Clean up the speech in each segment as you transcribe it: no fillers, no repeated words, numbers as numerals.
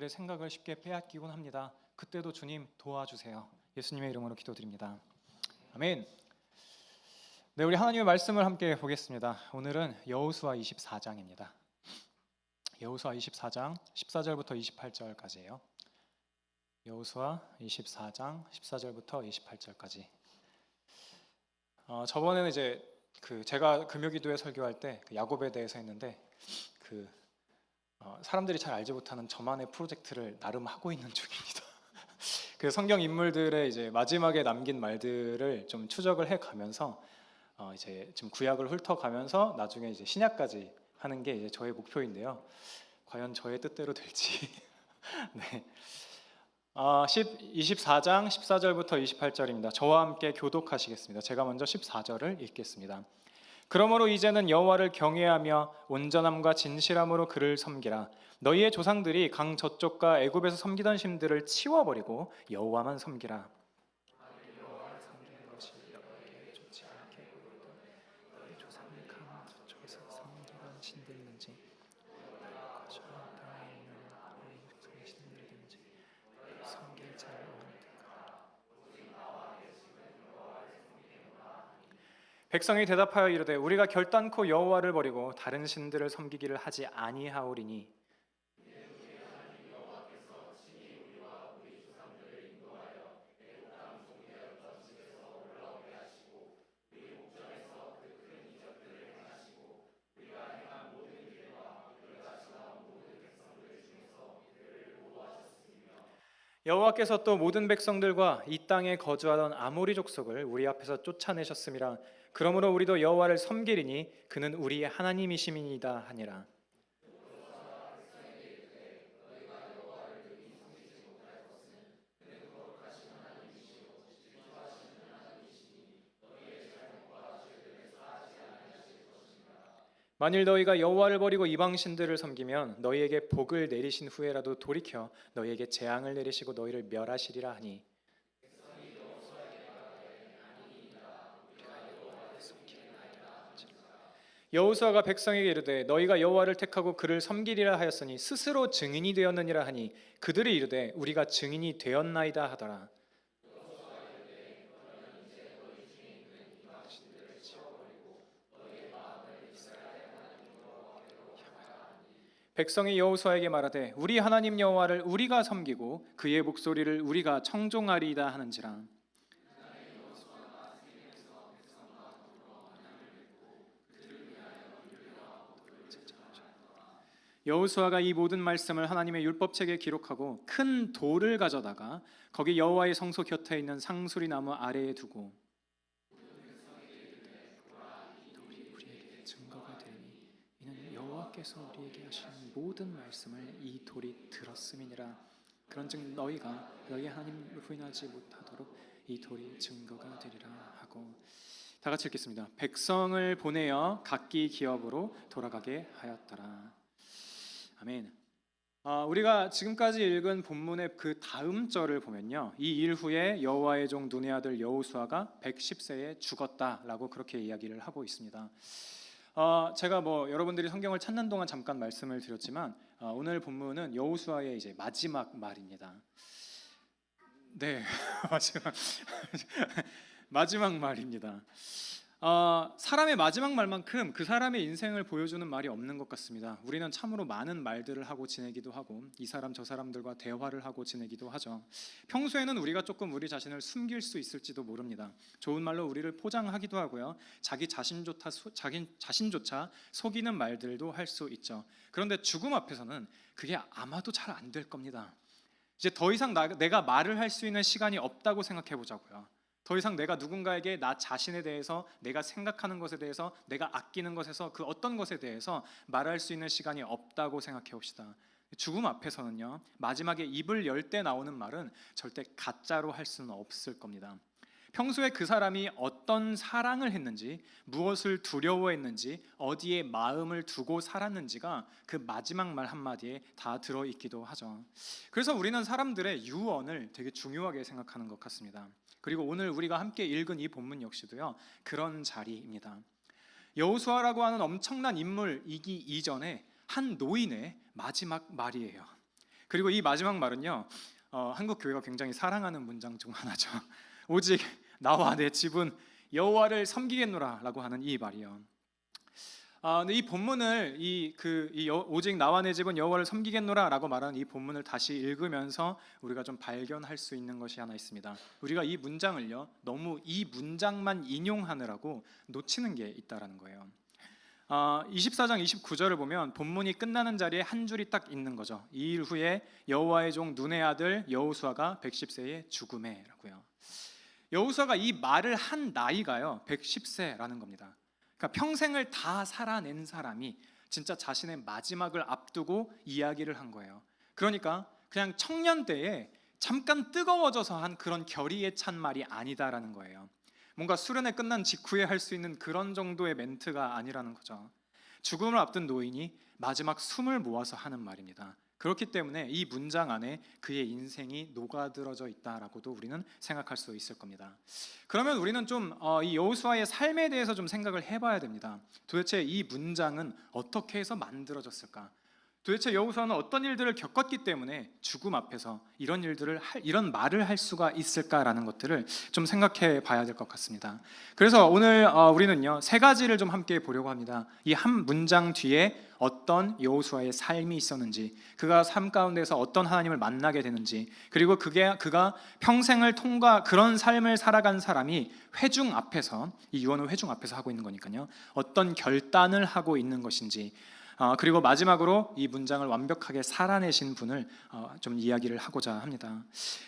생각을 쉽게 빼앗기곤 합니다. 그때도 주님 도와주세요. 예수님의 이름으로 기도드립니다. 아멘. 네, 우리 하나님의 말씀을 함께 보겠습니다. 오늘은 여호수아 24장입니다. 여호수아 24장 14절부터 28절까지예요. 여호수아 24장 14절부터 28절까지. 저번에는 이제 제가 금요기도회 설교할 때 야곱에 대해서 했는데 사람들이 잘 알지 못하는 저만의 프로젝트를 나름 하고 있는 중입니다. 그 성경 인물들의 이제 마지막에 남긴 말들을 좀 추적을 해가면서 이제 지금 구약을 훑어가면서 나중에 이제 신약까지 하는 게 이제 저의 목표인데요. 과연 저의 뜻대로 될지. 네. 24장 14절부터 28절입니다. 저와 함께 교독하시겠습니다. 제가 먼저 14절을 읽겠습니다. 그러므로 이제는 여호와를 경외하며 온전함과 진실함으로 그를 섬기라. 너희의 조상들이 강 저쪽과 애굽에서 섬기던 신들을 치워버리고 여호와만 섬기라. 여호와를 섬기는 것이 너희에게 좋지 않게 보이거든 너희 조상이 강 저쪽에서 섬기던 신들이든지 거저 땅에 있는 너희 육성의 신들이든지 너희 섬길 자를 얻는가. 백성이 대답하여 이르되 우리가 결단코 여호와를 버리고 다른 신들을 섬기기를 하지 아니하오리니 여호와께서 또 모든 백성들과 이 땅에 거주하던 아모리 족속을 우리 앞에서 쫓아내셨음이라. 그러므로 우리도 여호와를 섬기리니 그는 우리의 하나님이심이니이다 하니라. 만일 너희가 여호와를 버리고 이방 신들을 섬기면 너희에게 복을 내리신 후에라도 돌이켜 너희에게 재앙을 내리시고 너희를 멸하시리라 하니 여호수아가 백성에게 이르되 너희가 여호와를 택하고 그를 섬기리라 하였으니 스스로 증인이 되었느니라 하니 그들이 이르되 우리가 증인이 되었나이다 하더라. 백성이 여호수아에게 말하되 우리 하나님 여호와를 우리가 섬기고 그의 목소리를 우리가 청종하리이다 하는지라. 여호수아가 이 모든 말씀을 하나님의 율법책에 기록하고 큰 돌을 가져다가 거기 여호와의 성소 곁에 있는 상수리 나무 아래에 두고 돌이 우리에게 증거가 되니 이는 여호와께서 우리에게 하신 모든 말씀을 이 돌이 들었음이니라. 그런즉 너희가 너희 하나님을 부인하지 못하도록 이 돌이 증거가 되리라 하고. 다 같이 읽겠습니다. 백성을 보내어 각기 기업으로 돌아가게 하였더라. 아멘. 우리가 지금까지 읽은 본문의 그 다음 절을 보면요, 이 일 후에 여호와의 종 눈의 아들 여호수아가 110세에 죽었다라고 그렇게 이야기를 하고 있습니다. 제가 여러분들이 성경을 찾는 동안 잠깐 말씀을 드렸지만 오늘 본문은 여호수아의 이제 마지막 말입니다. 네, 마지막 말입니다. 사람의 마지막 말만큼 그 사람의 인생을 보여주는 말이 없는 것 같습니다. 우리는 참으로 많은 말들을 하고 지내기도 하고 이 사람 저 사람들과 대화를 하고 지내기도 하죠. 평소에는 우리가 조금 우리 자신을 숨길 수 있을지도 모릅니다. 좋은 말로 우리를 포장하기도 하고요. 자기 자신조차 속이는 말들도 할 수 있죠. 그런데 죽음 앞에서는 그게 아마도 잘 안 될 겁니다. 이제 더 이상 내가 말을 할 수 있는 시간이 없다고 생각해 보자고요. 더 이상 내가 누군가에게 나 자신에 대해서, 내가 생각하는 것에 대해서, 내가 아끼는 것에서 그 어떤 것에 대해서 말할 수 있는 시간이 없다고 생각해 봅시다. 죽음 앞에서는요, 마지막에 입을 열 때 나오는 말은 절대 가짜로 할 수는 없을 겁니다. 평소에 그 사람이 어떤 사랑을 했는지, 무엇을 두려워했는지, 어디에 마음을 두고 살았는지가 그 마지막 말 한마디에 다 들어있기도 하죠. 그래서 우리는 사람들의 유언을 되게 중요하게 생각하는 것 같습니다. 그리고 오늘 우리가 함께 읽은 이 본문 역시도요, 그런 자리입니다. 여호수아라고 하는 엄청난 인물이기 이전에 한 노인의 마지막 말이에요. 그리고 이 마지막 말은요, 한국 교회가 굉장히 사랑하는 문장 중 하나죠. 오직 나와 내 집은 여호와를 섬기겠노라라고 하는 이 말이요. 근데 이 본문을 오직 나와 내 집은 여호와를 섬기겠노라라고 말하는 이 본문을 다시 읽으면서 우리가 좀 발견할 수 있는 것이 하나 있습니다. 우리가 이 문장을요, 너무 이 문장만 인용하느라고 놓치는 게 있다라는 거예요. 24장 29절을 보면 본문이 끝나는 자리에 한 줄이 딱 있는 거죠. 이 일 후에 여호와의 종 눈의 아들 여호수아가 110세에 죽음에라고요. 여호수아가 이 말을 한 나이가요 110세라는 겁니다. 그러니까 평생을 다 살아낸 사람이 진짜 자신의 마지막을 앞두고 이야기를 한 거예요. 그러니까 그냥 청년 때에 잠깐 뜨거워져서 한 그런 결의에 찬 말이 아니다라는 거예요. 뭔가 수련회 끝난 직후에 할 수 있는 그런 정도의 멘트가 아니라는 거죠. 죽음을 앞둔 노인이 마지막 숨을 모아서 하는 말입니다. 그렇기 때문에 이 문장 안에 그의 인생이 녹아들어져 있다라고도 우리는 생각할 수 있을 겁니다. 그러면 우리는 좀 이 여호수아의 삶에 대해서 좀 생각을 해봐야 됩니다. 도대체 이 문장은 어떻게 해서 만들어졌을까? 도대체 여호수아는 어떤 일들을 겪었기 때문에 죽음 앞에서 이런 말을 할 수가 있을까라는 것들을 좀 생각해 봐야 될 것 같습니다. 그래서 오늘 우리는요 3가지를 좀 함께 보려고 합니다. 이 한 문장 뒤에 어떤 여호수아의 삶이 있었는지, 그가 삶 가운데서 어떤 하나님을 만나게 되는지, 그리고 그가 평생을 그런 삶을 살아간 사람이 회중 앞에서, 이 유언을 회중 앞에서 하고 있는 거니까요, 어떤 결단을 하고 있는 것인지, 그리고 마지막으로 이 문장을 완벽하게 살아내신 분을 좀 이야기를 하고자 합니다.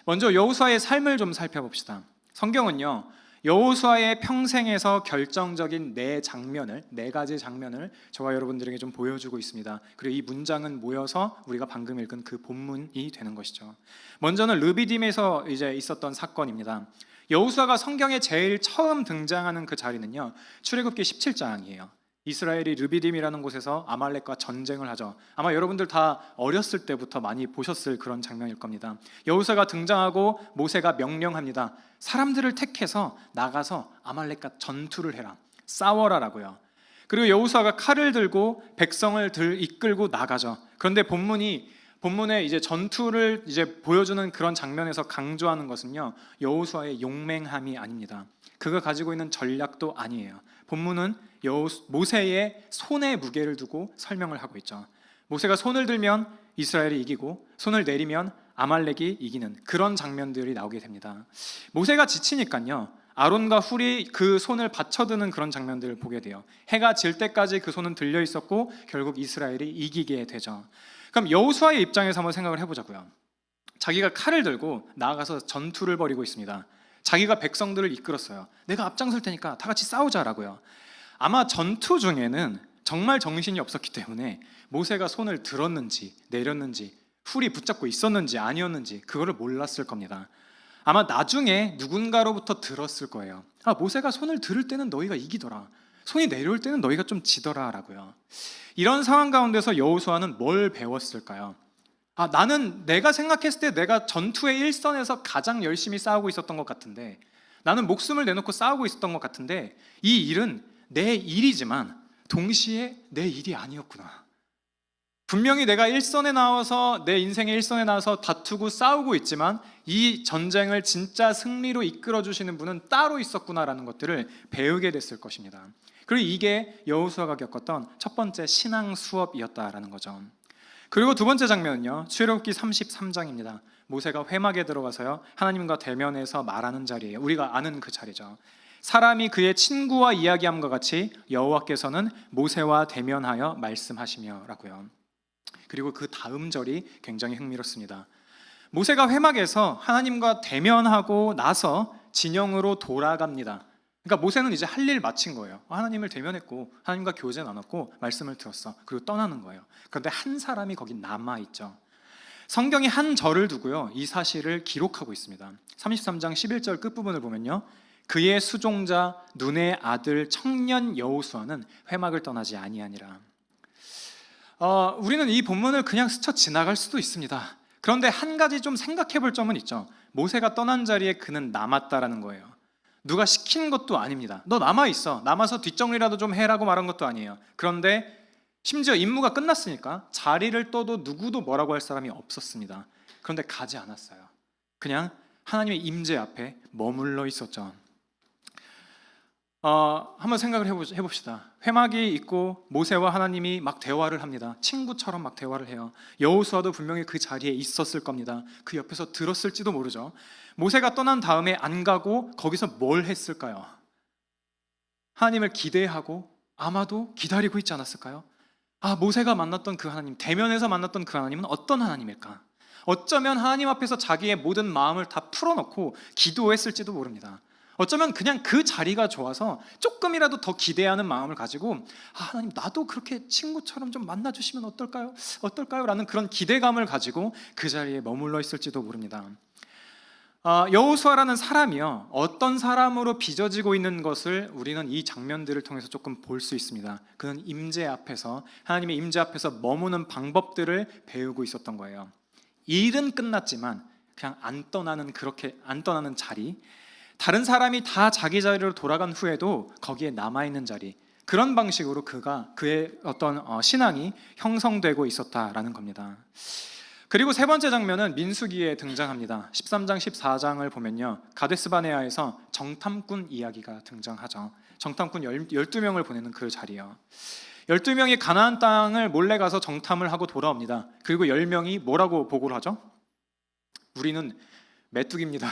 먼저 여호수아의 삶을 좀 살펴봅시다. 성경은요 여호수아의 평생에서 결정적인 4가지 장면을 저와 여러분들에게 좀 보여주고 있습니다. 그리고 이 문장은 모여서 우리가 방금 읽은 그 본문이 되는 것이죠. 먼저는 르비딤에서 이제 있었던 사건입니다. 여호수아가 성경에 제일 처음 등장하는 그 자리는요 출애굽기 17장이에요. 이스라엘이 르비딤이라는 곳에서 아말렉과 전쟁을 하죠. 아마 여러분들 다 어렸을 때부터 많이 보셨을 그런 장면일 겁니다. 여호수아가 등장하고 모세가 명령합니다. 사람들을 택해서 나가서 아말렉과 전투를 해라, 싸워라라고요. 그리고 여호수아가 칼을 들고 백성을 이끌고 나가죠. 그런데 본문에 이제 전투를 이제 보여주는 그런 장면에서 강조하는 것은요 여호수아의 용맹함이 아닙니다. 그가 가지고 있는 전략도 아니에요. 본문은 모세의 손에 무게를 두고 설명을 하고 있죠. 모세가 손을 들면 이스라엘이 이기고 손을 내리면 아말렉이 이기는 그런 장면들이 나오게 됩니다. 모세가 지치니까요 아론과 훌이 그 손을 받쳐드는 그런 장면들을 보게 돼요. 해가 질 때까지 그 손은 들려 있었고 결국 이스라엘이 이기게 되죠. 그럼 여호수아의 입장에서 한번 생각을 해보자고요. 자기가 칼을 들고 나아가서 전투를 벌이고 있습니다. 자기가 백성들을 이끌었어요. 내가 앞장설 테니까 다 같이 싸우자라고요. 아마 전투 중에는 정말 정신이 없었기 때문에 모세가 손을 들었는지 내렸는지 훌이 붙잡고 있었는지 아니었는지 그거를 몰랐을 겁니다. 아마 나중에 누군가로부터 들었을 거예요. 모세가 손을 들을 때는 너희가 이기더라, 손이 내려올 때는 너희가 좀 지더라라고요. 이런 상황 가운데서 여호수아는 뭘 배웠을까요? 나는 내가 생각했을 때 내가 전투의 일선에서 가장 열심히 싸우고 있었던 것 같은데, 나는 목숨을 내놓고 싸우고 있었던 것 같은데 이 일은 내 일이지만 동시에 내 일이 아니었구나. 분명히 내가 일선에 나와서 내 인생의 일선에 나와서 다투고 싸우고 있지만 이 전쟁을 진짜 승리로 이끌어 주시는 분은 따로 있었구나라는 것들을 배우게 됐을 것입니다. 그리고 이게 여호수아가 겪었던 첫 번째 신앙 수업이었다라는 거죠. 그리고 두 번째 장면은요 출애굽기 33장입니다. 모세가 회막에 들어가서요 하나님과 대면해서 말하는 자리예요. 우리가 아는 그 자리죠. 사람이 그의 친구와 이야기함과 같이 여호와께서는 모세와 대면하여 말씀하시며라고요. 그리고 그 다음 절이 굉장히 흥미롭습니다. 모세가 회막에서 하나님과 대면하고 나서 진영으로 돌아갑니다. 그러니까 모세는 이제 할 일 마친 거예요. 하나님을 대면했고 하나님과 교제 나눴고 말씀을 들었어. 그리고 떠나는 거예요. 그런데 한 사람이 거기 남아있죠. 성경이 한 절을 두고요 이 사실을 기록하고 있습니다. 33장 11절 끝부분을 보면요 그의 수종자 눈의 아들 청년 여호수아는 회막을 떠나지 아니하니라. 우리는 이 본문을 그냥 스쳐 지나갈 수도 있습니다. 그런데 한 가지 좀 생각해 볼 점은 있죠. 모세가 떠난 자리에 그는 남았다라는 거예요. 누가 시킨 것도 아닙니다. 너 남아있어, 남아서 뒷정리라도 좀 해라고 말한 것도 아니에요. 그런데 심지어 임무가 끝났으니까 자리를 떠도 누구도 뭐라고 할 사람이 없었습니다. 그런데 가지 않았어요. 그냥 하나님의 임재 앞에 머물러 있었죠. 한번 생각을 해봅시다. 회막이 있고 모세와 하나님이 막 대화를 합니다. 친구처럼 막 대화를 해요. 여호수아도 분명히 그 자리에 있었을 겁니다. 그 옆에서 들었을지도 모르죠. 모세가 떠난 다음에 안 가고 거기서 뭘 했을까요? 하나님을 기대하고 아마도 기다리고 있지 않았을까요? 모세가 만났던 그 하나님, 대면에서 만났던 그 하나님은 어떤 하나님일까? 어쩌면 하나님 앞에서 자기의 모든 마음을 다 풀어놓고 기도했을지도 모릅니다. 어쩌면 그냥 그 자리가 좋아서 조금이라도 더 기대하는 마음을 가지고 하나님 나도 그렇게 친구처럼 좀 만나주시면 어떨까요? 어떨까요? 라는 그런 기대감을 가지고 그 자리에 머물러 있을지도 모릅니다. 여호수아라는 사람이요, 어떤 사람으로 빚어지고 있는 것을 우리는 이 장면들을 통해서 조금 볼 수 있습니다. 그는 임재 앞에서, 하나님의 임재 앞에서 머무는 방법들을 배우고 있었던 거예요. 일은 끝났지만 그냥 안 떠나는 자리, 다른 사람이 다 자기 자리로 돌아간 후에도 거기에 남아있는 자리, 그런 방식으로 그의 어떤 신앙이 형성되고 있었다라는 겁니다. 그리고 세 번째 장면은 민수기에 등장합니다. 13장 14장을 보면요, 가데스바네아에서 정탐꾼 이야기가 등장하죠. 정탐꾼 12명을 보내는 그 자리요. 12명이 가나안 땅을 몰래 가서 정탐을 하고 돌아옵니다. 그리고 10명이 뭐라고 보고를 하죠? 우리는 메뚜기입니다.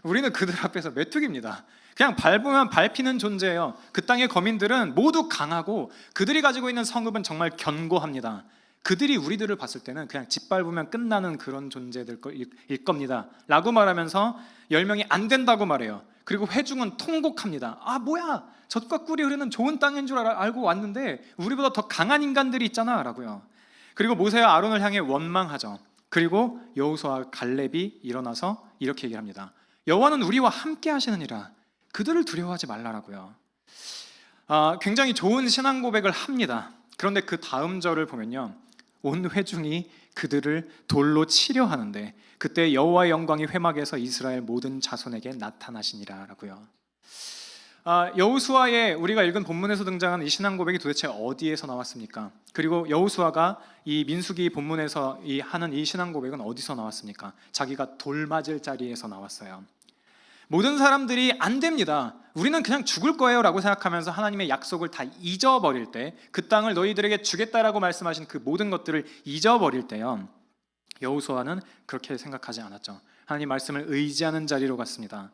우리는 그들 앞에서 메뚜기입니다. 그냥 밟으면 밟히는 존재예요. 그 땅의 거민들은 모두 강하고 그들이 가지고 있는 성읍은 정말 견고합니다. 그들이 우리들을 봤을 때는 그냥 짓밟으면 끝나는 그런 존재일 겁니다 라고 말하면서 10명이 안 된다고 말해요. 그리고 회중은 통곡합니다. 뭐야, 젖과 꿀이 흐르는 좋은 땅인 줄 알고 왔는데 우리보다 더 강한 인간들이 있잖아 라고요. 그리고 모세와 아론을 향해 원망하죠. 그리고 여호수아와 갈렙이 일어나서 이렇게 얘기를 합니다. 여호와는 우리와 함께 하시느니라, 그들을 두려워하지 말라라고요. 굉장히 좋은 신앙 고백을 합니다. 그런데 그 다음 절을 보면요, 온 회중이 그들을 돌로 치려 하는데 그때 여호와의 영광이 회막에서 이스라엘 모든 자손에게 나타나시니라라고요. 여호수아의 우리가 읽은 본문에서 등장하는 이 신앙 고백이 도대체 어디에서 나왔습니까? 그리고 여호수아가 이 민수기 본문에서 하는 이 신앙 고백은 어디서 나왔습니까? 자기가 돌 맞을 자리에서 나왔어요. 모든 사람들이 안 됩니다, 우리는 그냥 죽을 거예요 라고 생각하면서 하나님의 약속을 다 잊어버릴 때, 그 땅을 너희들에게 주겠다라고 말씀하신 그 모든 것들을 잊어버릴 때요, 여호수아는 그렇게 생각하지 않았죠. 하나님 말씀을 의지하는 자리로 갔습니다.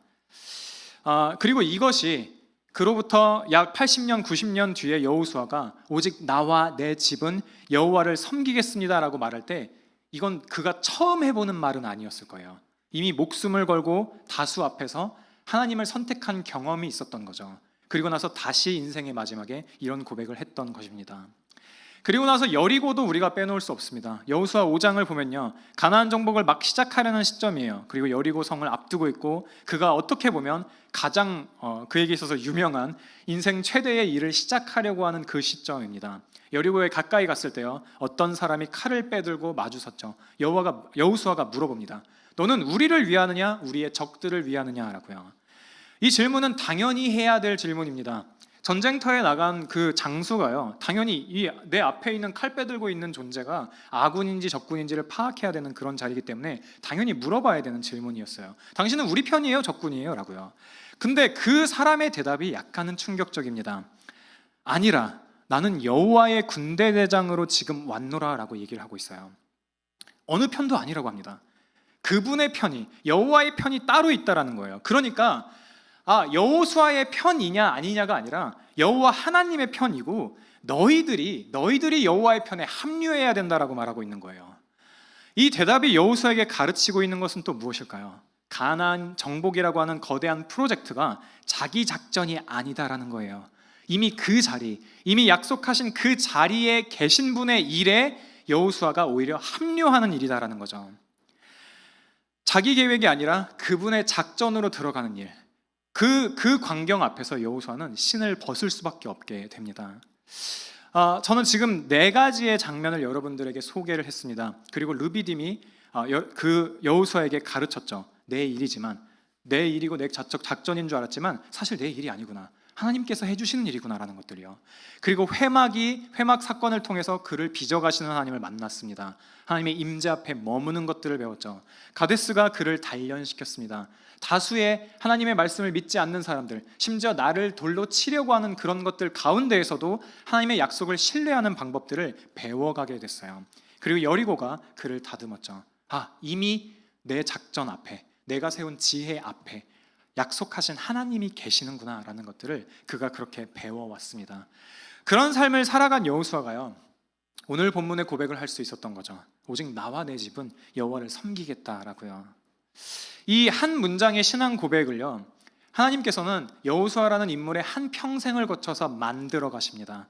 그리고 이것이 그로부터 약 80년, 90년 뒤에 여호수아가 오직 나와 내 집은 여호와를 섬기겠습니다라고 말할 때, 이건 그가 처음 해보는 말은 아니었을 거예요. 이미 목숨을 걸고 다수 앞에서 하나님을 선택한 경험이 있었던 거죠. 그리고 나서 다시 인생의 마지막에 이런 고백을 했던 것입니다. 그리고 나서 여리고도 우리가 빼놓을 수 없습니다. 여호수아 5장을 보면요, 가나안 정복을 막 시작하려는 시점이에요. 그리고 여리고 성을 앞두고 있고, 그가 어떻게 보면 가장 그에게 있어서 유명한 인생 최대의 일을 시작하려고 하는 그 시점입니다. 여리고에 가까이 갔을 때요, 어떤 사람이 칼을 빼들고 마주섰죠. 여호수아가 물어봅니다. 너는 우리를 위하느냐 우리의 적들을 위하느냐라고요. 이 질문은 당연히 해야 될 질문입니다. 전쟁터에 나간 그 장수가요, 당연히 내 앞에 있는 칼 빼들고 있는 존재가 아군인지 적군인지를 파악해야 되는 그런 자리이기 때문에 당연히 물어봐야 되는 질문이었어요. 당신은 우리 편이에요, 적군이에요? 라고요. 근데 그 사람의 대답이 약간은 충격적입니다. 아니라 나는 여호와의 군대 대장으로 지금 왔노라 라고 얘기를 하고 있어요. 어느 편도 아니라고 합니다. 그분의 편이, 여호와의 편이 따로 있다라는 거예요. 그러니까 여호수아의 편이냐 아니냐가 아니라 여호와 하나님의 편이고, 너희들이 여호와의 편에 합류해야 된다라고 말하고 있는 거예요. 이 대답이 여호수아에게 가르치고 있는 것은 또 무엇일까요? 가나안 정복이라고 하는 거대한 프로젝트가 자기 작전이 아니다라는 거예요. 이미 그 자리, 이미 약속하신 그 자리에 계신 분의 일에 여호수아가 오히려 합류하는 일이다라는 거죠. 자기 계획이 아니라 그분의 작전으로 들어가는 일, 그 광경 앞에서 여호수아는 신을 벗을 수밖에 없게 됩니다. 저는 지금 4가지의 장면을 여러분들에게 소개를 했습니다. 그리고 르비딤이 그 여호수아에게 가르쳤죠. 내 일이지만, 내 일이고 내 작전인 줄 알았지만 사실 내 일이 아니구나. 하나님께서 해주시는 일이구나라는 것들이요. 그리고 회막 사건을 통해서 그를 빚어가시는 하나님을 만났습니다. 하나님의 임재 앞에 머무는 것들을 배웠죠. 가데스가 그를 단련시켰습니다. 다수의 하나님의 말씀을 믿지 않는 사람들, 심지어 나를 돌로 치려고 하는 그런 것들 가운데에서도 하나님의 약속을 신뢰하는 방법들을 배워가게 됐어요. 그리고 여리고가 그를 다듬었죠. 이미 내 작전 앞에, 내가 세운 지혜 앞에 약속하신 하나님이 계시는구나 라는 것들을 그가 그렇게 배워왔습니다. 그런 삶을 살아간 여호수아가요, 오늘 본문의 고백을 할 수 있었던 거죠. 오직 나와 내 집은 여호와를 섬기겠다라고요. 이 한 문장의 신앙 고백을요, 하나님께서는 여호수아라는 인물의 한 평생을 거쳐서 만들어 가십니다.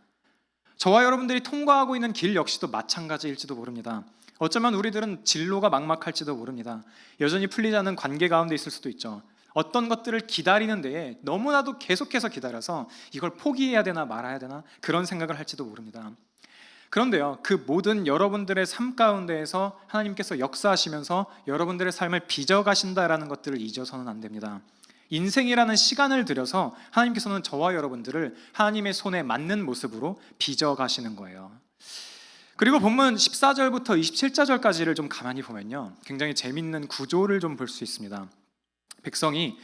저와 여러분들이 통과하고 있는 길 역시도 마찬가지일지도 모릅니다. 어쩌면 우리들은 진로가 막막할지도 모릅니다. 여전히 풀리지 않는 관계 가운데 있을 수도 있죠. 어떤 것들을 기다리는 데에 너무나도 계속해서 기다려서 이걸 포기해야 되나 말아야 되나 그런 생각을 할지도 모릅니다. 그런데요, 그 모든 여러분들의 삶 가운데에서 하나님께서 역사하시면서 여러분들의 삶을 빚어가신다라는 것들을 잊어서는 안 됩니다. 인생이라는 시간을 들여서 하나님께서는 저와 여러분들을 하나님의 손에 맞는 모습으로 빚어가시는 거예요. 그리고 본문 14절부터 27절까지를 좀 가만히 보면요, 굉장히 재밌는 구조를 좀 볼 수 있습니다. 백성이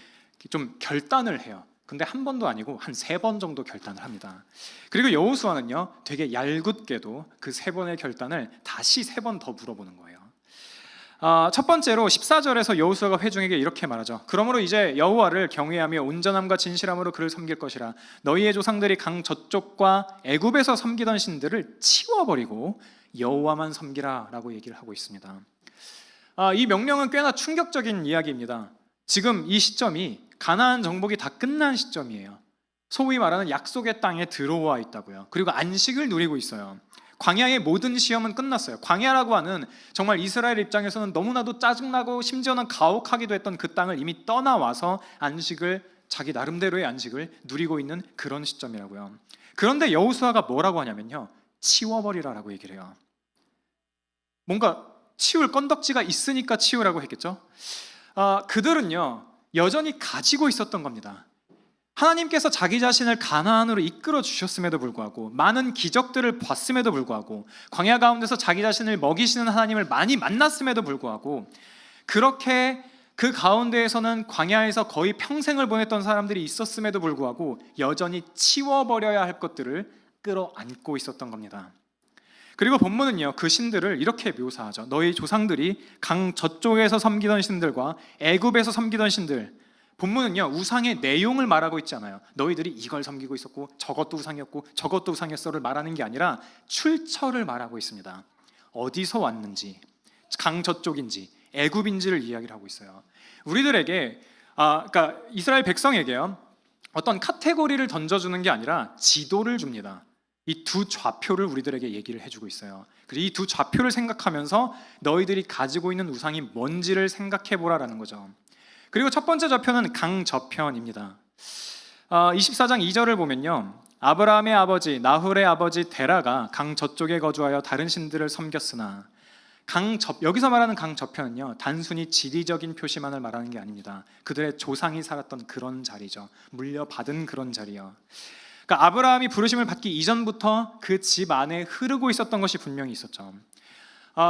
좀 결단을 해요. 근데 한 번도 아니고 한 3번 정도 결단을 합니다. 그리고 여호수아는요, 되게 얄궂게도 그 3번의 결단을 다시 3번 더 물어보는 거예요. 첫 번째로 14절에서 여호수아가 회중에게 이렇게 말하죠. 그러므로 이제 여호와를 경외하며 온전함과 진실함으로 그를 섬길 것이라. 너희의 조상들이 강 저쪽과 애굽에서 섬기던 신들을 치워버리고 여호와만 섬기라 라고 얘기를 하고 있습니다. 이 명령은 꽤나 충격적인 이야기입니다. 지금 이 시점이 가나안 정복이 다 끝난 시점이에요. 소위 말하는 약속의 땅에 들어와 있다고요. 그리고 안식을 누리고 있어요. 광야의 모든 시험은 끝났어요. 광야라고 하는 정말 이스라엘 입장에서는 너무나도 짜증나고 심지어는 가혹하기도 했던 그 땅을 이미 떠나와서 자기 나름대로의 안식을 누리고 있는 그런 시점이라고요. 그런데 여호수아가 뭐라고 하냐면요, 치워버리라라고 얘기를 해요. 뭔가 치울 건덕지가 있으니까 치우라고 했겠죠. 그들은요, 여전히 가지고 있었던 겁니다. 하나님께서 자기 자신을 가나안으로 이끌어 주셨음에도 불구하고, 많은 기적들을 봤음에도 불구하고, 광야 가운데서 자기 자신을 먹이시는 하나님을 많이 만났음에도 불구하고, 그렇게 그 가운데에서는 광야에서 거의 평생을 보냈던 사람들이 있었음에도 불구하고 여전히 치워버려야 할 것들을 끌어안고 있었던 겁니다. 그리고 본문은요, 그 신들을 이렇게 묘사하죠. 너희 조상들이 강 저쪽에서 섬기던 신들과 애굽에서 섬기던 신들. 본문은요, 우상의 내용을 말하고 있지 않아요. 너희들이 이걸 섬기고 있었고 저것도 우상이었고 저것도 우상이었어를 말하는 게 아니라 출처를 말하고 있습니다. 어디서 왔는지, 강 저쪽인지 애굽인지를 이야기를 하고 있어요. 우리들에게 그러니까 이스라엘 백성에게요, 어떤 카테고리를 던져주는 게 아니라 지도를 줍니다. 이 두 좌표를 우리들에게 얘기를 해주고 있어요. 그리고 이 두 좌표를 생각하면서 너희들이 가지고 있는 우상이 뭔지를 생각해보라라는 거죠. 그리고 첫 번째 좌표는 강저편입니다. 24장 2절을 보면요, 아브라함의 아버지 나홀의 아버지 데라가 강 저쪽에 거주하여 다른 신들을 섬겼으나, 여기서 말하는 강저편은요, 단순히 지리적인 표시만을 말하는 게 아닙니다. 그들의 조상이 살았던 그런 자리죠. 물려받은 그런 자리요. 그러니까 아브라함이 부르심을 받기 이전부터 그 집 안에 흐르고 있었던 것이 분명히 있었죠.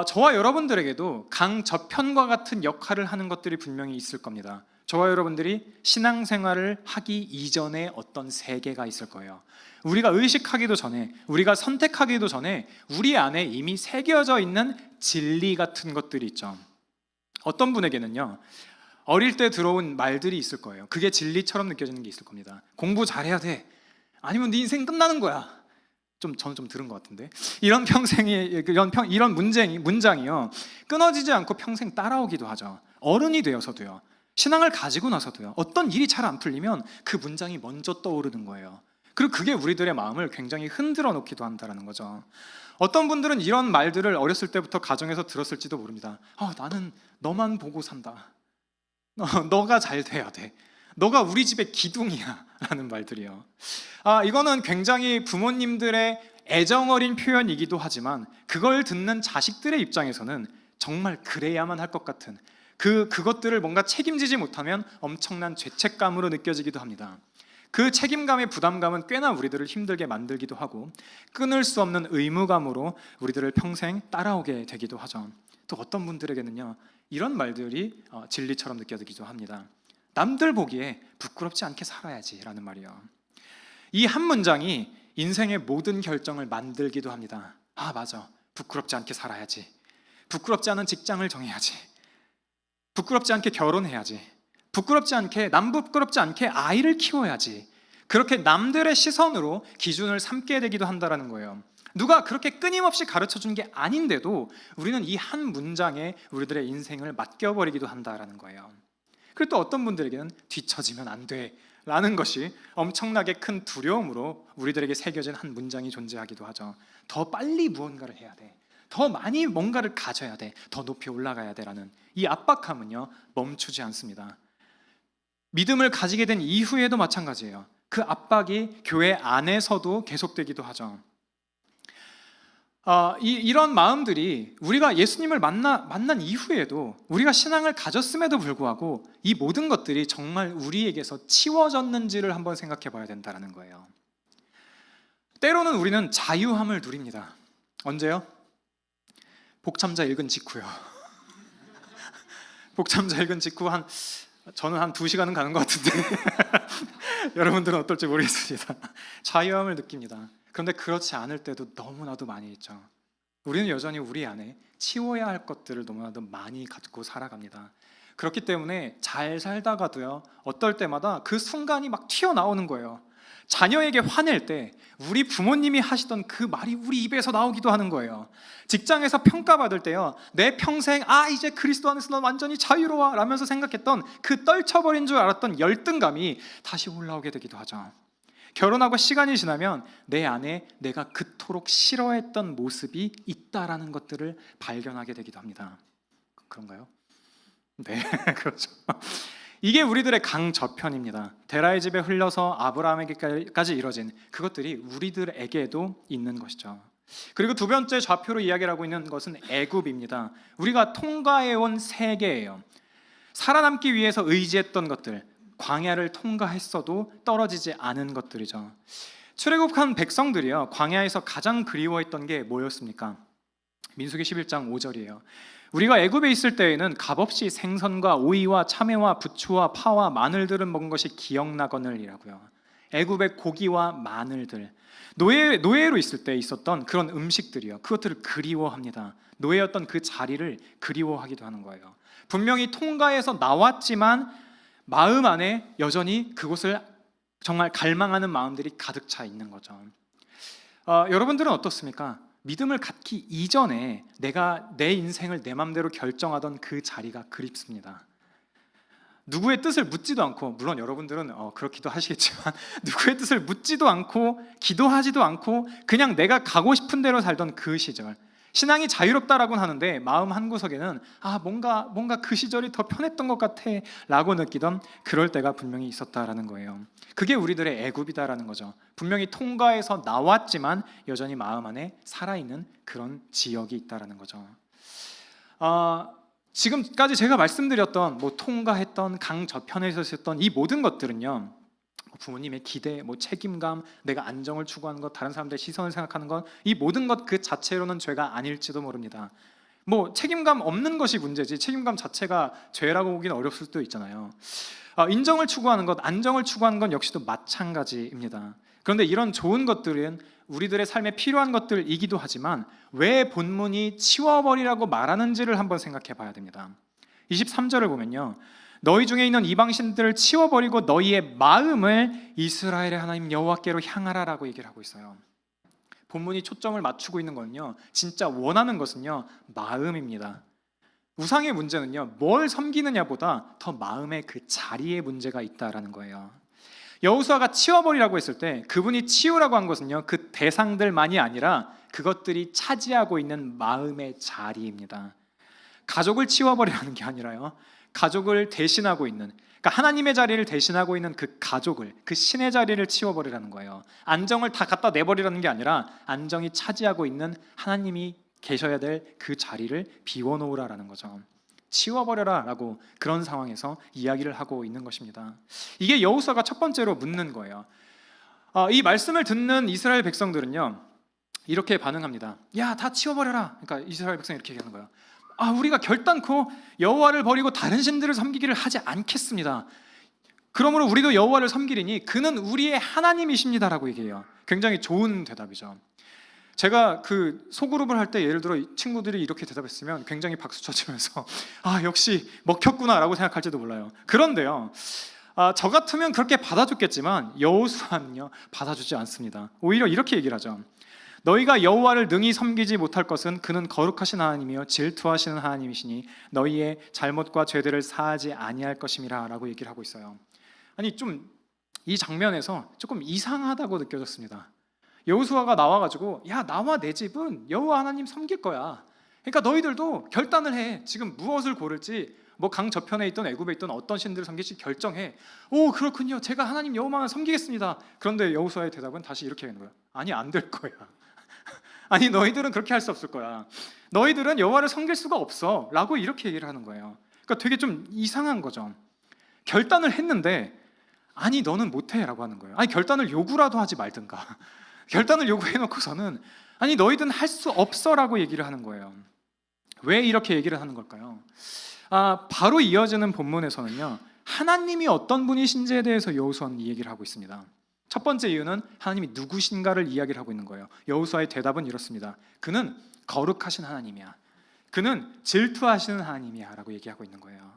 저와 여러분들에게도 강 저편과 같은 역할을 하는 것들이 분명히 있을 겁니다. 저와 여러분들이 신앙생활을 하기 이전에 어떤 세계가 있을 거예요. 우리가 의식하기도 전에, 우리가 선택하기도 전에 우리 안에 이미 새겨져 있는 진리 같은 것들이 있죠. 어떤 분에게는요, 어릴 때 들어온 말들이 있을 거예요. 그게 진리처럼 느껴지는 게 있을 겁니다. 공부 잘해야 돼. 아니면 네 인생 끝나는 거야. 저는 좀 들은 것 같은데, 이런 문장이요, 끊어지지 않고 평생 따라오기도 하죠. 어른이 되어서도요, 신앙을 가지고 나서도요, 어떤 일이 잘 안 풀리면 그 문장이 먼저 떠오르는 거예요. 그리고 그게 우리들의 마음을 굉장히 흔들어 놓기도 한다는 거죠. 어떤 분들은 이런 말들을 어렸을 때부터 가정에서 들었을지도 모릅니다. 나는 너만 보고 산다. 너가 잘 돼야 돼. 너가 우리 집의 기둥이야 라는 말들이요. 이거는 굉장히 부모님들의 애정어린 표현이기도 하지만, 그걸 듣는 자식들의 입장에서는 정말 그래야만 할 것 같은 그것들을 뭔가 책임지지 못하면 엄청난 죄책감으로 느껴지기도 합니다. 그 책임감의 부담감은 꽤나 우리들을 힘들게 만들기도 하고 끊을 수 없는 의무감으로 우리들을 평생 따라오게 되기도 하죠. 또 어떤 분들에게는요, 이런 말들이 진리처럼 느껴지기도 합니다. 남들 보기에 부끄럽지 않게 살아야지라는 말이요. 이 한 문장이 인생의 모든 결정을 만들기도 합니다. 아, 맞아. 부끄럽지 않게 살아야지. 부끄럽지 않은 직장을 정해야지. 부끄럽지 않게 결혼해야지. 부끄럽지 않게 아이를 키워야지. 그렇게 남들의 시선으로 기준을 삼게 되기도 한다는 거예요. 누가 그렇게 끊임없이 가르쳐준 게 아닌데도 우리는 이 한 문장에 우리들의 인생을 맡겨버리기도 한다는 거예요. 그리고 또 어떤 분들에게는 뒤처지면 안 돼 라는 것이 엄청나게 큰 두려움으로 우리들에게 새겨진 한 문장이 존재하기도 하죠. 더 빨리 무언가를 해야 돼. 더 많이 뭔가를 가져야 돼. 더 높이 올라가야 돼라는 이 압박감은요, 멈추지 않습니다. 믿음을 가지게 된 이후에도 마찬가지예요. 그 압박이 교회 안에서도 계속되기도 하죠. 이런 마음들이 우리가 예수님을 만난 이후에도 우리가 신앙을 가졌음에도 불구하고 이 모든 것들이 정말 우리에게서 치워졌는지를 한번 생각해 봐야 된다는 거예요. 때로는 우리는 자유함을 누립니다. 언제요? 복참자 읽은 직후요. 복참자 읽은 직후 저는 한 2시간은 가는 것 같은데 여러분들은 어떨지 모르겠습니다. 자유함을 느낍니다. 그런데 그렇지 않을 때도 너무나도 많이 있죠. 우리는 여전히 우리 안에 치워야 할 것들을 너무나도 많이 갖고 살아갑니다. 그렇기 때문에 잘 살다가도요, 어떨 때마다 그 순간이 막 튀어나오는 거예요. 자녀에게 화낼 때 우리 부모님이 하시던 그 말이 우리 입에서 나오기도 하는 거예요. 직장에서 평가받을 때요, 내 평생 이제 그리스도 안에서 넌 완전히 자유로워 라면서 생각했던 그 떨쳐버린 줄 알았던 열등감이 다시 올라오게 되기도 하죠. 결혼하고 시간이 지나면 내 안에 내가 그토록 싫어했던 모습이 있다라는 것들을 발견하게 되기도 합니다. 그런가요? 네, 그렇죠. 이게 우리들의 강저편입니다. 데라의 집에 흘려서 아브라함에게까지 이뤄진 그것들이 우리들에게도 있는 것이죠. 그리고 두 번째 좌표로 이야기를 하고 있는 것은 애굽입니다. 우리가 통과해온 세계예요. 살아남기 위해서 의지했던 것들, 광야를 통과했어도 떨어지지 않은 것들이죠. 출애굽한 백성들이요, 광야에서 가장 그리워했던 게 뭐였습니까? 민수기 11장 5절이에요. 우리가 애굽에 있을 때에는 값없이 생선과 오이와 참외와 부추와 파와 마늘들을 먹은 것이 기억나거늘이라고요. 애굽의 고기와 마늘들, 노예로 있을 때 있었던 그런 음식들이요, 그것들을 그리워합니다. 노예였던 그 자리를 그리워하기도 하는 거예요. 분명히 통과해서 나왔지만 마음 안에 여전히 그곳을 정말 갈망하는 마음들이 가득 차 있는 거죠. 여러분들은 어떻습니까? 믿음을 갖기 이전에 내가 내 인생을 내 맘대로 결정하던 그 자리가 그립습니다. 누구의 뜻을 묻지도 않고, 물론 여러분들은 그렇기도 하시겠지만 누구의 뜻을 묻지도 않고 기도하지도 않고 그냥 내가 가고 싶은 대로 살던 그 시절, 신앙이 자유롭다라고는 하는데 마음 한구석에는 뭔가 그 시절이 더 편했던 것 같아 라고 느끼던 그럴 때가 분명히 있었다라는 거예요. 그게 우리들의 애굽이다라는 거죠. 분명히 통과해서 나왔지만 여전히 마음 안에 살아있는 그런 지역이 있다라는 거죠. 지금까지 제가 말씀드렸던 통과했던 강저편에서 있었던 이 모든 것들은요, 부모님의 기대, 책임감, 내가 안정을 추구하는 것, 다른 사람들의 시선을 생각하는 것, 이 모든 것 그 자체로는 죄가 아닐지도 모릅니다. 책임감 없는 것이 문제지 책임감 자체가 죄라고 보기는 어렵을 수도 있잖아요. 인정을 추구하는 것, 안정을 추구하는 건 역시도 마찬가지입니다. 그런데 이런 좋은 것들은 우리들의 삶에 필요한 것들이기도 하지만 왜 본문이 치워버리라고 말하는지를 한번 생각해 봐야 됩니다. 23절을 보면요, 너희 중에 있는 이방신들을 치워버리고 너희의 마음을 이스라엘의 하나님 여호와께로 향하라라고 얘기를 하고 있어요. 본문이 초점을 맞추고 있는 거는요, 진짜 원하는 것은요, 마음입니다. 우상의 문제는요, 뭘 섬기느냐보다 더 마음의 그 자리에 문제가 있다라는 거예요. 여호수아가 치워버리라고 했을 때 그분이 치우라고 한 것은요, 그 대상들만이 아니라 그것들이 차지하고 있는 마음의 자리입니다. 가족을 치워버리라는 게 아니라요, 가족을 대신하고 있는, 그러니까 하나님의 자리를 대신하고 있는 그 가족을, 그 신의 자리를 치워버리라는 거예요. 안정을 다 갖다 내버리라는 게 아니라 안정이 차지하고 있는 하나님이 계셔야 될 그 자리를 비워놓으라는 거죠. 치워버려라라고 그런 상황에서 이야기를 하고 있는 것입니다. 이게 여호수아가 첫 번째로 묻는 거예요. 이 말씀을 듣는 이스라엘 백성들은요, 이렇게 반응합니다. 야, 다 치워버려라. 그러니까 이스라엘 백성이 이렇게 얘기하는 거예요. 우리가 결단코 여호와를 버리고 다른 신들을 섬기기를 하지 않겠습니다. 그러므로 우리도 여호와를 섬기리니 그는 우리의 하나님이십니다라고 얘기해요. 굉장히 좋은 대답이죠. 제가 그 소그룹을 할 때 예를 들어 친구들이 이렇게 대답했으면 굉장히 박수 쳐주면서 역시 먹혔구나라고 생각할지도 몰라요. 그런데요, 저 같으면 그렇게 받아줬겠지만 여호수아는요 받아주지 않습니다. 오히려 이렇게 얘기를 하죠. 너희가 여호와를 능히 섬기지 못할 것은 그는 거룩하신 하나님이요 질투하시는 하나님이시니 너희의 잘못과 죄들을 사하지 아니할 것임이라 라고 얘기를 하고 있어요. 아니, 좀 이 장면에서 조금 이상하다고 느껴졌습니다. 여호수아가 나와가지고 야, 나와 내 집은 여호와 하나님 섬길 거야. 그러니까 너희들도 결단을 해. 지금 무엇을 고를지, 뭐 강 저편에 있던 애굽에 있던 어떤 신들을 섬길지 결정해. 오, 그렇군요. 제가 하나님 여호와만 섬기겠습니다. 그런데 여호수아의 대답은 다시 이렇게 하는 거야. 아니, 안 될 거야. 아니, 너희들은 그렇게 할 수 없을 거야. 너희들은 여호와를 섬길 수가 없어 라고 이렇게 얘기를 하는 거예요. 그러니까 되게 좀 이상한 거죠. 결단을 했는데 아니, 너는 못해 라고 하는 거예요. 아니, 결단을 요구라도 하지 말든가. 결단을 요구해놓고서는 아니, 너희들은 할 수 없어 라고 얘기를 하는 거예요. 왜 이렇게 얘기를 하는 걸까요? 바로 이어지는 본문에서는요, 하나님이 어떤 분이신지에 대해서 여호수아는 이 얘기를 하고 있습니다. 첫 번째 이유는 하나님이 누구신가를 이야기를 하고 있는 거예요. 여호수아의 대답은 이렇습니다. 그는 거룩하신 하나님이야. 그는 질투하시는 하나님이야 라고 얘기하고 있는 거예요.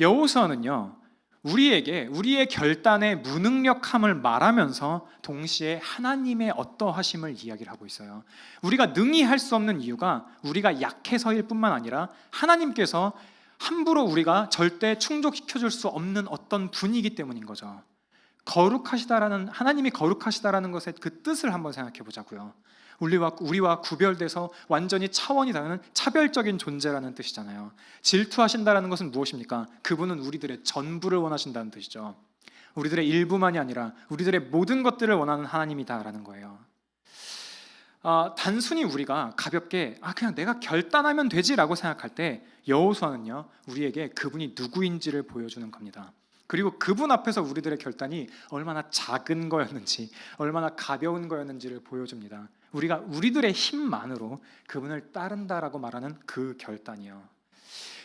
여호수아는요, 우리의 결단의 무능력함을 말하면서 동시에 하나님의 어떠하심을 이야기를 하고 있어요. 우리가 능히 할 수 없는 이유가 우리가 약해서일 뿐만 아니라 하나님께서 함부로 우리가 절대 충족시켜줄 수 없는 어떤 분이기 때문인 거죠. 하나님이 거룩하시다라는 것의 그 뜻을 한번 생각해 보자고요. 우리와 구별돼서 완전히 차원이 다른 차별적인 존재라는 뜻이잖아요. 질투하신다라는 것은 무엇입니까? 그분은 우리들의 전부를 원하신다는 뜻이죠. 우리들의 일부만이 아니라 우리들의 모든 것들을 원하는 하나님이다라는 거예요. 단순히 우리가 가볍게 그냥 내가 결단하면 되지라고 생각할 때 여호수아는요, 우리에게 그분이 누구인지를 보여주는 겁니다. 그리고 그분 앞에서 우리들의 결단이 얼마나 작은 거였는지, 얼마나 가벼운 거였는지를 보여줍니다. 우리가 우리들의 힘만으로 그분을 따른다라고 말하는 그 결단이요.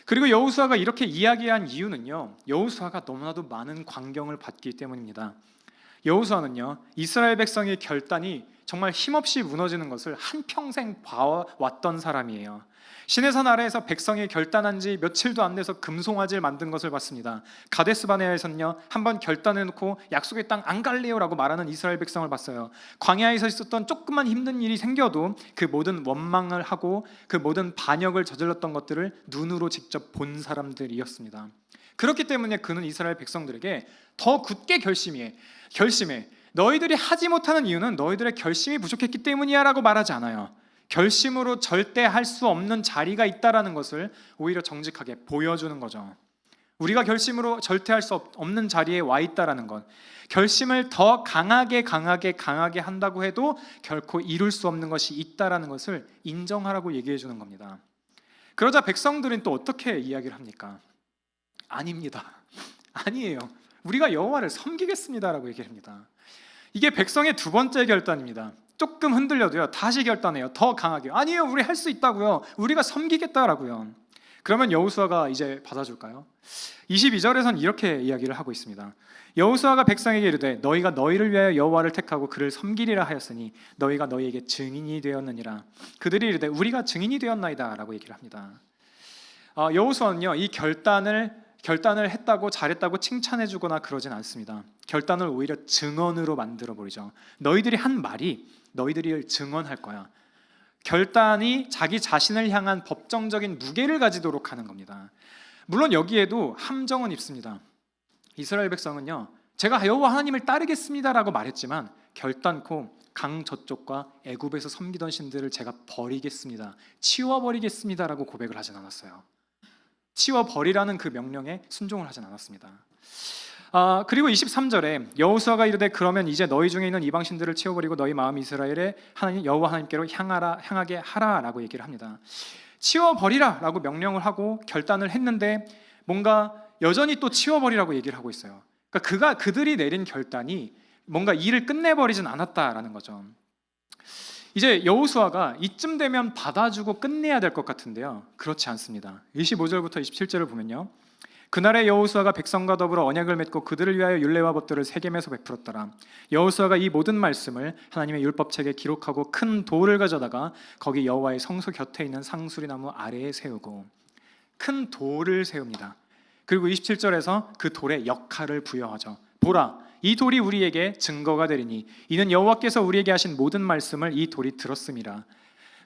그리고 여호수아가 이렇게 이야기한 이유는요, 여호수아가 너무나도 많은 광경을 봤기 때문입니다. 여호수아는요, 이스라엘 백성의 결단이 정말 힘없이 무너지는 것을 한평생 봐왔던 사람이에요. 시내산 아래에서 백성이 결단한 지 며칠도 안 돼서 금송아지를 만든 것을 봤습니다. 가데스바네아에서는요, 한번 결단해놓고 약속의 땅 안 갈래요라고 말하는 이스라엘 백성을 봤어요. 광야에서 있었던 조금만 힘든 일이 생겨도 그 모든 원망을 하고 그 모든 반역을 저질렀던 것들을 눈으로 직접 본 사람들이었습니다. 그렇기 때문에 그는 이스라엘 백성들에게 더 굳게 결심해. 너희들이 하지 못하는 이유는 너희들의 결심이 부족했기 때문이야 라고 말하지 않아요. 결심으로 절대 할 수 없는 자리가 있다라는 것을 오히려 정직하게 보여주는 거죠. 우리가 결심으로 절대 할 수 없는 자리에 와 있다라는 것, 결심을 더 강하게 한다고 해도 결코 이룰 수 없는 것이 있다라는 것을 인정하라고 얘기해 주는 겁니다. 그러자 백성들은 또 어떻게 이야기를 합니까? 아닙니다. 아니에요. 우리가 여호와를 섬기겠습니다라고 얘기를 합니다. 이게 백성의 두 번째 결단입니다. 조금 흔들려도요, 다시 결단해요. 더 강하게. 아니에요, 우리 할 수 있다고요. 우리가 섬기겠다라고요. 그러면 여호수아가 이제 받아줄까요? 22절에서는 이렇게 이야기를 하고 있습니다. 여호수아가 백성에게 이르되 너희가 너희를 위하여 여호와를 택하고 그를 섬기리라 하였으니 너희가 너희에게 증인이 되었느니라. 그들이 이르되 우리가 증인이 되었나이다 라고 얘기를 합니다. 여호수아는요, 이 결단을 했다고 잘했다고 칭찬해 주거나 그러진 않습니다. 결단을 오히려 증언으로 만들어 버리죠. 너희들이 한 말이 너희들이 증언할 거야. 결단이 자기 자신을 향한 법정적인 무게를 가지도록 하는 겁니다. 물론 여기에도 함정은 있습니다. 이스라엘 백성은요, 제가 여호와 하나님을 따르겠습니다라고 말했지만 결단코 강 저쪽과 애굽에서 섬기던 신들을 제가 버리겠습니다, 치워버리겠습니다라고 고백을 하진 않았어요. 치워버리라는 그 명령에 순종을 하진 않았습니다. 그리고 23절에 여호수아가 이르되 그러면 이제 너희 중에 있는 이방신들을 치워버리고 너희 마음 이스라엘의 하나님 여호와 하나님께로 향하게 하라라고 얘기를 합니다. 치워버리라라고 명령을 하고 결단을 했는데 뭔가 여전히 또 치워버리라고 얘기를 하고 있어요. 그러니까 그들이 내린 결단이 뭔가 일을 끝내버리진 않았다라는 거죠. 이제 여호수아가 이쯤 되면 받아주고 끝내야 될 것 같은데요, 그렇지 않습니다. 25절부터 27절을 보면요, 그날에 여호수아가 백성과 더불어 언약을 맺고 그들을 위하여 율례와 법도를 세겜에서 베풀었더라. 여호수아가 이 모든 말씀을 하나님의 율법책에 기록하고 큰 돌을 가져다가 거기 여호와의 성소 곁에 있는 상수리나무 아래에 세우고, 큰 돌을 세웁니다. 그리고 27절에서 그 돌의 역할을 부여하죠. 보라, 이 돌이 우리에게 증거가 되리니 이는 여호와께서 우리에게 하신 모든 말씀을 이 돌이 들었음이라.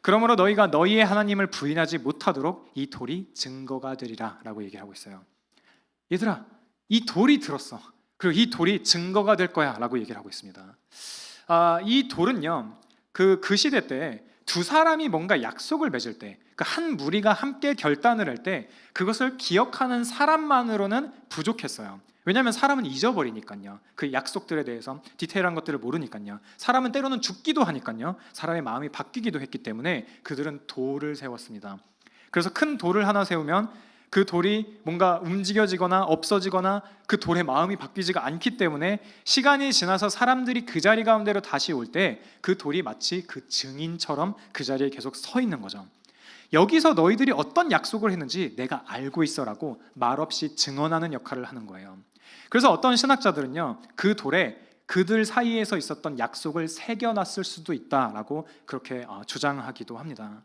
그러므로 너희가 너희의 하나님을 부인하지 못하도록 이 돌이 증거가 되리라 라고 얘기하고 있어요. 얘들아, 이 돌이 들었어. 그리고 이 돌이 증거가 될 거야 라고 얘기를 하고 있습니다. 이 돌은요, 그 시대 때 두 사람이 뭔가 약속을 맺을 때, 한 무리가 함께 결단을 할 때 그것을 기억하는 사람만으로는 부족했어요. 왜냐하면 사람은 잊어버리니까요. 그 약속들에 대해서 디테일한 것들을 모르니까요. 사람은 때로는 죽기도 하니까요. 사람의 마음이 바뀌기도 했기 때문에 그들은 돌을 세웠습니다. 그래서 큰 돌을 하나 세우면 그 돌이 뭔가 움직여지거나 없어지거나 그 돌의 마음이 바뀌지가 않기 때문에 시간이 지나서 사람들이 그 자리 가운데로 다시 올 때 그 돌이 마치 그 증인처럼 그 자리에 계속 서 있는 거죠. 여기서 너희들이 어떤 약속을 했는지 내가 알고 있어라고 말없이 증언하는 역할을 하는 거예요. 그래서 어떤 신학자들은요, 그 돌에 그들 사이에서 있었던 약속을 새겨놨을 수도 있다라고 그렇게 주장하기도 합니다.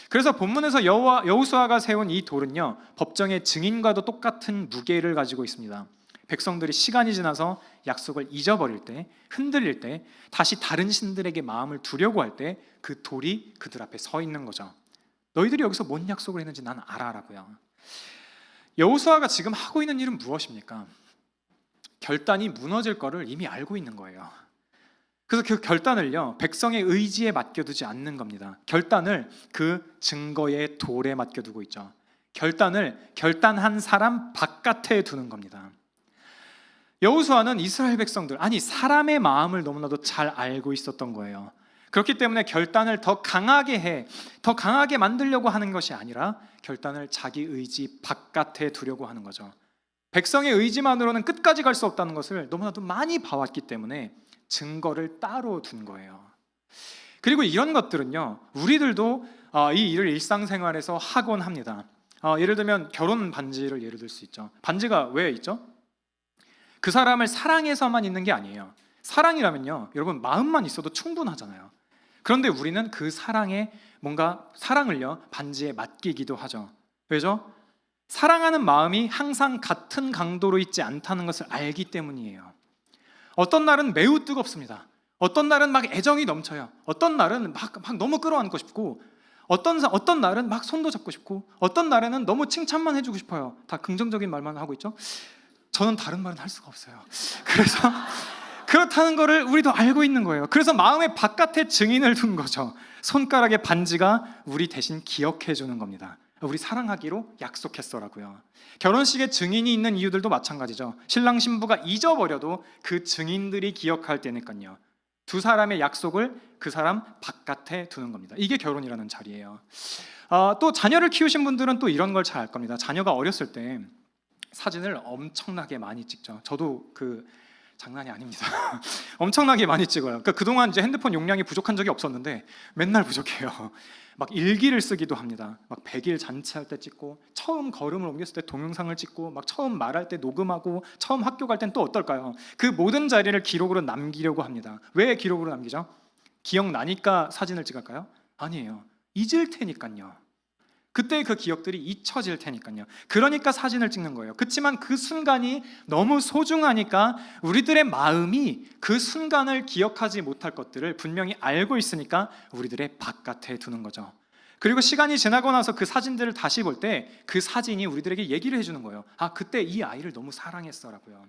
그래서 본문에서 여호수아가 세운 이 돌은요, 법정의 증인과도 똑같은 무게를 가지고 있습니다. 백성들이 시간이 지나서 약속을 잊어버릴 때, 흔들릴 때, 다시 다른 신들에게 마음을 두려고 할 때 그 돌이 그들 앞에 서 있는 거죠. 너희들이 여기서 뭔 약속을 했는지 난 알아라고요. 여호수아가 지금 하고 있는 일은 무엇입니까? 결단이 무너질 거를 이미 알고 있는 거예요. 그래서 그 결단을요, 백성의 의지에 맡겨두지 않는 겁니다. 결단을 그 증거의 돌에 맡겨두고 있죠. 결단을 결단한 사람 바깥에 두는 겁니다. 여호수아는 이스라엘 백성들, 아니 사람의 마음을 너무나도 잘 알고 있었던 거예요. 그렇기 때문에 결단을 더 강하게 만들려고 하는 것이 아니라 결단을 자기 의지 바깥에 두려고 하는 거죠. 백성의 의지만으로는 끝까지 갈 수 없다는 것을 너무나도 많이 봐왔기 때문에 증거를 따로 둔 거예요. 그리고 이런 것들은요, 우리들도 이 일을 일상생활에서 하곤 합니다. 예를 들면 결혼 반지를 예를 들 수 있죠. 반지가 왜 있죠? 그 사람을 사랑해서만 있는 게 아니에요. 사랑이라면요, 여러분 마음만 있어도 충분하잖아요. 그런데 우리는 그 사랑을요, 반지에 맡기기도 하죠. 왜죠? 사랑하는 마음이 항상 같은 강도로 있지 않다는 것을 알기 때문이에요. 어떤 날은 매우 뜨겁습니다. 어떤 날은 막 애정이 넘쳐요. 어떤 날은 막 너무 끌어안고 싶고, 어떤 날은 막 손도 잡고 싶고, 어떤 날에는 너무 칭찬만 해주고 싶어요. 다 긍정적인 말만 하고 있죠. 저는 다른 말은 할 수가 없어요. 그래서 그렇다는 거를 우리도 알고 있는 거예요. 그래서 마음의 바깥에 증인을 둔 거죠. 손가락의 반지가 우리 대신 기억해 주는 겁니다. 우리 사랑하기로 약속했어라고요. 결혼식에 증인이 있는 이유들도 마찬가지죠. 신랑 신부가 잊어버려도 그 증인들이 기억할 때니까요. 두 사람의 약속을 그 사람 바깥에 두는 겁니다. 이게 결혼이라는 자리예요. 또 자녀를 키우신 분들은 또 이런 걸 잘 알 겁니다. 자녀가 어렸을 때 사진을 엄청나게 많이 찍죠. 저도 장난이 아닙니다. 엄청나게 많이 찍어요. 그동안 이제 핸드폰 용량이 부족한 적이 없었는데 맨날 부족해요. 막 일기를 쓰기도 합니다. 막 100일 잔치할 때 찍고, 처음 걸음을 옮겼을 때 동영상을 찍고, 막 처음 말할 때 녹음하고, 처음 학교 갈 땐 또 어떨까요? 그 모든 자리를 기록으로 남기려고 합니다. 왜 기록으로 남기죠? 기억나니까 사진을 찍을까요? 아니에요. 잊을 테니까요. 그때 그 기억들이 잊혀질 테니까요. 그러니까 사진을 찍는 거예요. 그렇지만 그 순간이 너무 소중하니까 우리들의 마음이 그 순간을 기억하지 못할 것들을 분명히 알고 있으니까 우리들의 바깥에 두는 거죠. 그리고 시간이 지나고 나서 그 사진들을 다시 볼 때 그 사진이 우리들에게 얘기를 해주는 거예요. 그때 이 아이를 너무 사랑했어라고요.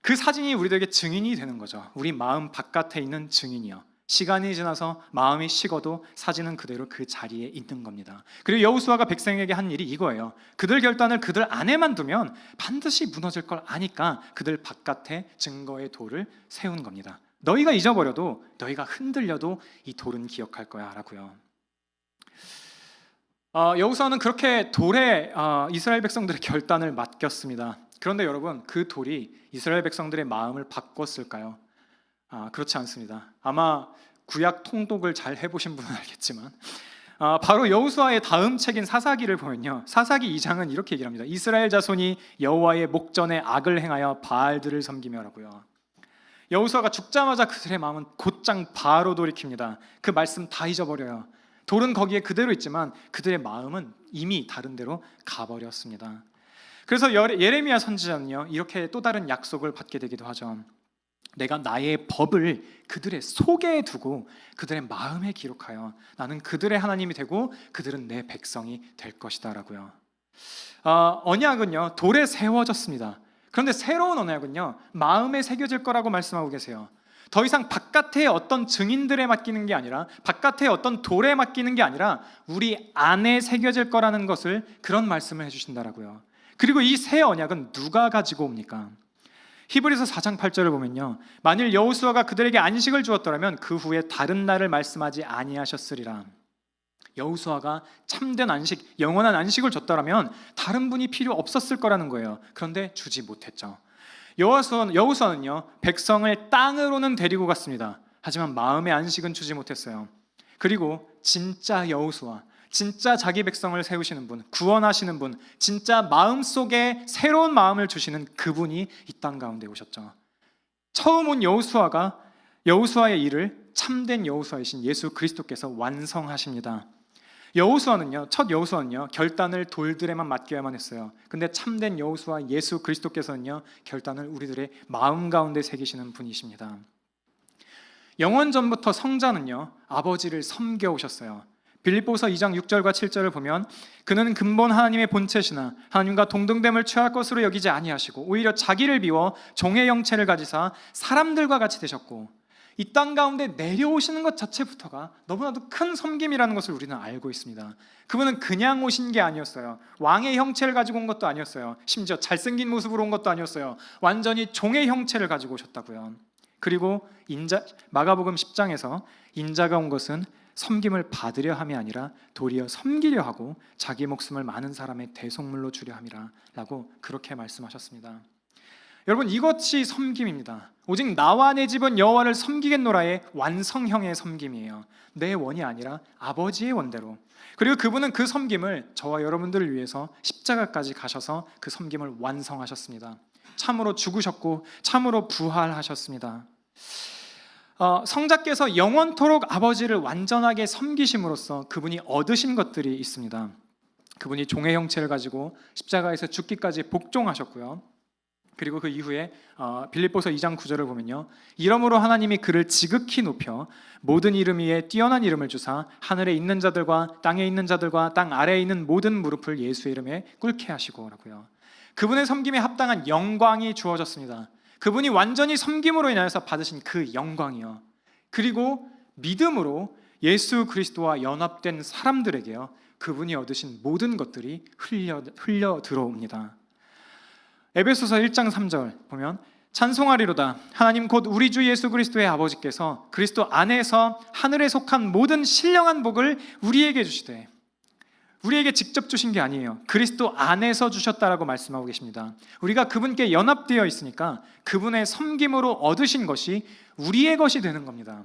그 사진이 우리들에게 증인이 되는 거죠. 우리 마음 바깥에 있는 증인이요. 시간이 지나서 마음이 식어도 사진은 그대로 그 자리에 있는 겁니다. 그리고 여호수아가 백성에게 한 일이 이거예요. 그들 결단을 그들 안에만 두면 반드시 무너질 걸 아니까 그들 바깥에 증거의 돌을 세운 겁니다. 너희가 잊어버려도, 너희가 흔들려도 이 돌은 기억할 거야 라고요. 여호수아는 그렇게 돌에 이스라엘 백성들의 결단을 맡겼습니다. 그런데 여러분, 그 돌이 이스라엘 백성들의 마음을 바꿨을까요? 그렇지 않습니다. 아마 구약 통독을 잘 해보신 분은 알겠지만 바로 여호수아의 다음 책인 사사기를 보면요, 사사기 2장은 이렇게 얘기를 합니다. 이스라엘 자손이 여호와의 목전에 악을 행하여 바알들을 섬기며라고요. 여호수아가 죽자마자 그들의 마음은 곧장 바로 돌이킵니다. 그 말씀 다 잊어버려요. 돌은 거기에 그대로 있지만 그들의 마음은 이미 다른 데로 가버렸습니다. 그래서 예레미야 선지자는요, 이렇게 또 다른 약속을 받게 되기도 하죠. 내가 나의 법을 그들의 속에 두고 그들의 마음에 기록하여 나는 그들의 하나님이 되고 그들은 내 백성이 될 것이다 라고요. 언약은요, 돌에 세워졌습니다. 그런데 새로운 언약은요, 마음에 새겨질 거라고 말씀하고 계세요. 더 이상 바깥의 어떤 증인들에 맡기는 게 아니라, 바깥의 어떤 돌에 맡기는 게 아니라 우리 안에 새겨질 거라는 것을, 그런 말씀을 해주신다라고요. 그리고 이 새 언약은 누가 가지고 옵니까? 히브리서 4장 8절을 보면요, 만일 여호수아가 그들에게 안식을 주었더라면 그 후에 다른 날을 말씀하지 아니하셨으리라. 여호수아가 참된 안식, 영원한 안식을 줬더라면 다른 분이 필요 없었을 거라는 거예요. 그런데 주지 못했죠. 여호수아는요, 백성을 땅으로는 데리고 갔습니다. 하지만 마음의 안식은 주지 못했어요. 그리고 진짜 여호수아, 진짜 자기 백성을 세우시는 분, 구원하시는 분, 진짜 마음속에 새로운 마음을 주시는 그분이 이 땅 가운데 오셨죠. 처음 온 여호수아의 일을 참된 여호수아이신 예수 그리스도께서 완성하십니다. 첫 여호수아는요, 결단을 돌들에만 맡겨야만 했어요. 근데 참된 여호수아 예수 그리스도께서는요, 결단을 우리들의 마음 가운데 새기시는 분이십니다. 영원 전부터 성자는요, 아버지를 섬겨 오셨어요. 빌립보서 2장 6절과 7절을 보면, 그는 근본 하나님의 본체시나 하나님과 동등됨을 취할 것으로 여기지 아니하시고 오히려 자기를 비워 종의 형체를 가지사 사람들과 같이 되셨고, 이 땅 가운데 내려오시는 것 자체부터가 너무나도 큰 섬김이라는 것을 우리는 알고 있습니다. 그분은 그냥 오신 게 아니었어요. 왕의 형체를 가지고 온 것도 아니었어요. 심지어 잘생긴 모습으로 온 것도 아니었어요. 완전히 종의 형체를 가지고 오셨다고요. 그리고 마가복음 10장에서 인자가 온 것은 섬김을 받으려 함이 아니라 도리어 섬기려 하고 자기 목숨을 많은 사람의 대속물로 주려 함이라 라고 그렇게 말씀하셨습니다. 여러분, 이것이 섬김입니다. 오직 나와 내 집은 여호와를 섬기겠노라의 완성형의 섬김이에요. 내 원이 아니라 아버지의 원대로. 그리고 그분은 그 섬김을 저와 여러분들을 위해서 십자가까지 가셔서 그 섬김을 완성하셨습니다. 참으로 죽으셨고 참으로 부활하셨습니다. 성자께서 영원토록 아버지를 완전하게 섬기심으로써 그분이 얻으신 것들이 있습니다. 그분이 종의 형체를 가지고 십자가에서 죽기까지 복종하셨고요. 그리고 그 이후에 빌립보서 2장 9절을 보면요, 이러므로 하나님이 그를 지극히 높여 모든 이름 위에 뛰어난 이름을 주사 하늘에 있는 자들과 땅에 있는 자들과 땅 아래에 있는 모든 무릎을 예수의 이름에 꿇게 하시고 라고요. 그분의 섬김에 합당한 영광이 주어졌습니다. 그분이 완전히 섬김으로 인하여서 받으신 그 영광이요, 그리고 믿음으로 예수 그리스도와 연합된 사람들에게요, 그분이 얻으신 모든 것들이 흘려 들어옵니다. 에베소서 1장 3절 보면, 찬송하리로다 하나님 곧 우리 주 예수 그리스도의 아버지께서 그리스도 안에서 하늘에 속한 모든 신령한 복을 우리에게 주시되, 우리에게 직접 주신 게 아니에요. 그리스도 안에서 주셨다라고 말씀하고 계십니다. 우리가 그분께 연합되어 있으니까 그분의 섬김으로 얻으신 것이 우리의 것이 되는 겁니다.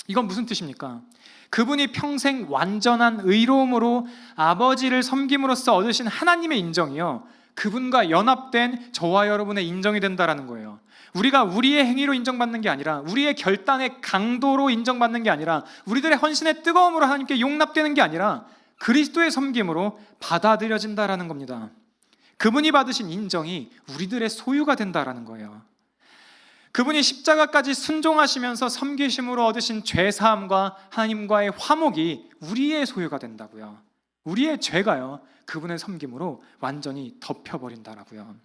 이건 무슨 뜻입니까? 그분이 평생 완전한 의로움으로 아버지를 섬김으로써 얻으신 하나님의 인정이요, 그분과 연합된 저와 여러분의 인정이 된다라는 거예요. 우리가 우리의 행위로 인정받는 게 아니라, 우리의 결단의 강도로 인정받는 게 아니라, 우리들의 헌신의 뜨거움으로 하나님께 용납되는 게 아니라 그리스도의 섬김으로 받아들여진다라는 겁니다. 그분이 받으신 인정이 우리들의 소유가 된다라는 거예요. 그분이 십자가까지 순종하시면서 섬기심으로 얻으신 죄사함과 하나님과의 화목이 우리의 소유가 된다고요. 우리의 죄가요, 그분의 섬김으로 완전히 덮여버린다라고요.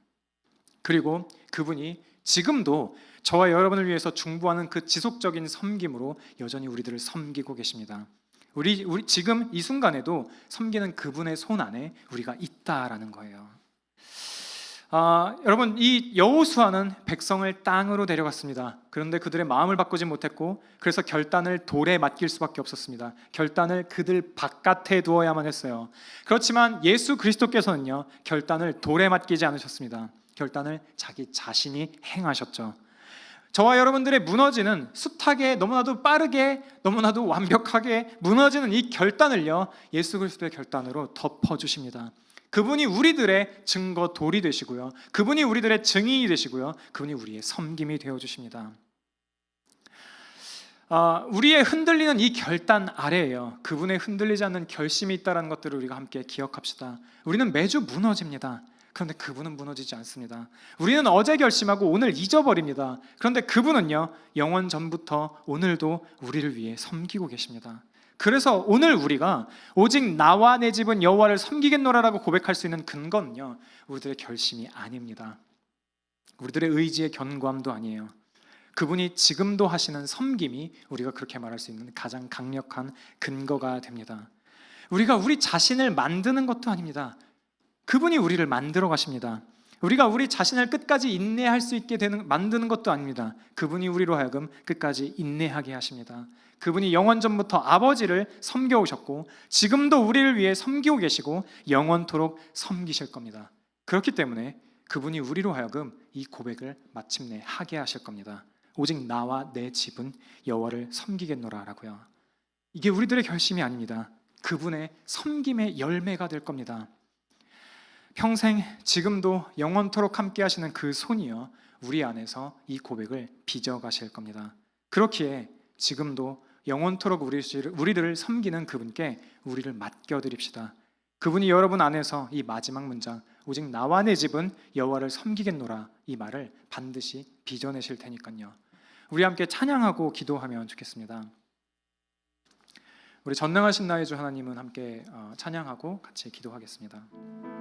그리고 그분이 지금도 저와 여러분을 위해서 중보하는 그 지속적인 섬김으로 여전히 우리들을 섬기고 계십니다. 우리 지금 이 순간에도 섬기는 그분의 손 안에 우리가 있다라는 거예요. 여러분, 이 여호수아는 백성을 땅으로 데려갔습니다. 그런데 그들의 마음을 바꾸지 못했고, 그래서 결단을 돌에 맡길 수밖에 없었습니다. 결단을 그들 바깥에 두어야만 했어요. 그렇지만 예수 그리스도께서는요, 결단을 돌에 맡기지 않으셨습니다. 결단을 자기 자신이 행하셨죠. 저와 여러분들의 무너지는, 숱하게 너무나도 빠르게 너무나도 완벽하게 무너지는 이 결단을요, 예수 그리스도의 결단으로 덮어주십니다. 그분이 우리들의 증거 돌이 되시고요, 그분이 우리들의 증인이 되시고요, 그분이 우리의 섬김이 되어주십니다. 우리의 흔들리는 이 결단 아래에요, 그분의 흔들리지 않는 결심이 있다는 것들을 우리가 함께 기억합시다. 우리는 매주 무너집니다. 그런데 그분은 무너지지 않습니다. 우리는 어제 결심하고 오늘 잊어버립니다. 그런데 그분은요, 영원 전부터 오늘도 우리를 위해 섬기고 계십니다. 그래서 오늘 우리가 오직 나와 내 집은 여호와를 섬기겠노라라고 고백할 수 있는 근거는요, 우리들의 결심이 아닙니다. 우리들의 의지의 견고함도 아니에요. 그분이 지금도 하시는 섬김이 우리가 그렇게 말할 수 있는 가장 강력한 근거가 됩니다. 우리가 우리 자신을 만드는 것도 아닙니다. 그분이 우리를 만들어 가십니다. 우리가 우리 자신을 끝까지 인내할 수 있게 만드는 것도 아닙니다. 그분이 우리로 하여금 끝까지 인내하게 하십니다. 그분이 영원전부터 아버지를 섬겨오셨고 지금도 우리를 위해 섬기고 계시고 영원토록 섬기실 겁니다. 그렇기 때문에 그분이 우리로 하여금 이 고백을 마침내 하게 하실 겁니다. 오직 나와 내 집은 여호와를 섬기겠노라라고요. 이게 우리들의 결심이 아닙니다. 그분의 섬김의 열매가 될 겁니다. 평생 지금도 영원토록 함께 하시는 그 손이요, 우리 안에서 이 고백을 빚어가실 겁니다. 그렇기에 지금도 영원토록 우리들을 섬기는 그분께 우리를 맡겨드립시다. 그분이 여러분 안에서 이 마지막 문장, 오직 나와 내 집은 여호와를 섬기겠노라, 이 말을 반드시 빚어내실 테니까요. 우리 함께 찬양하고 기도하면 좋겠습니다. 우리 전능하신 나의 주 하나님은 함께 찬양하고 같이 기도하겠습니다.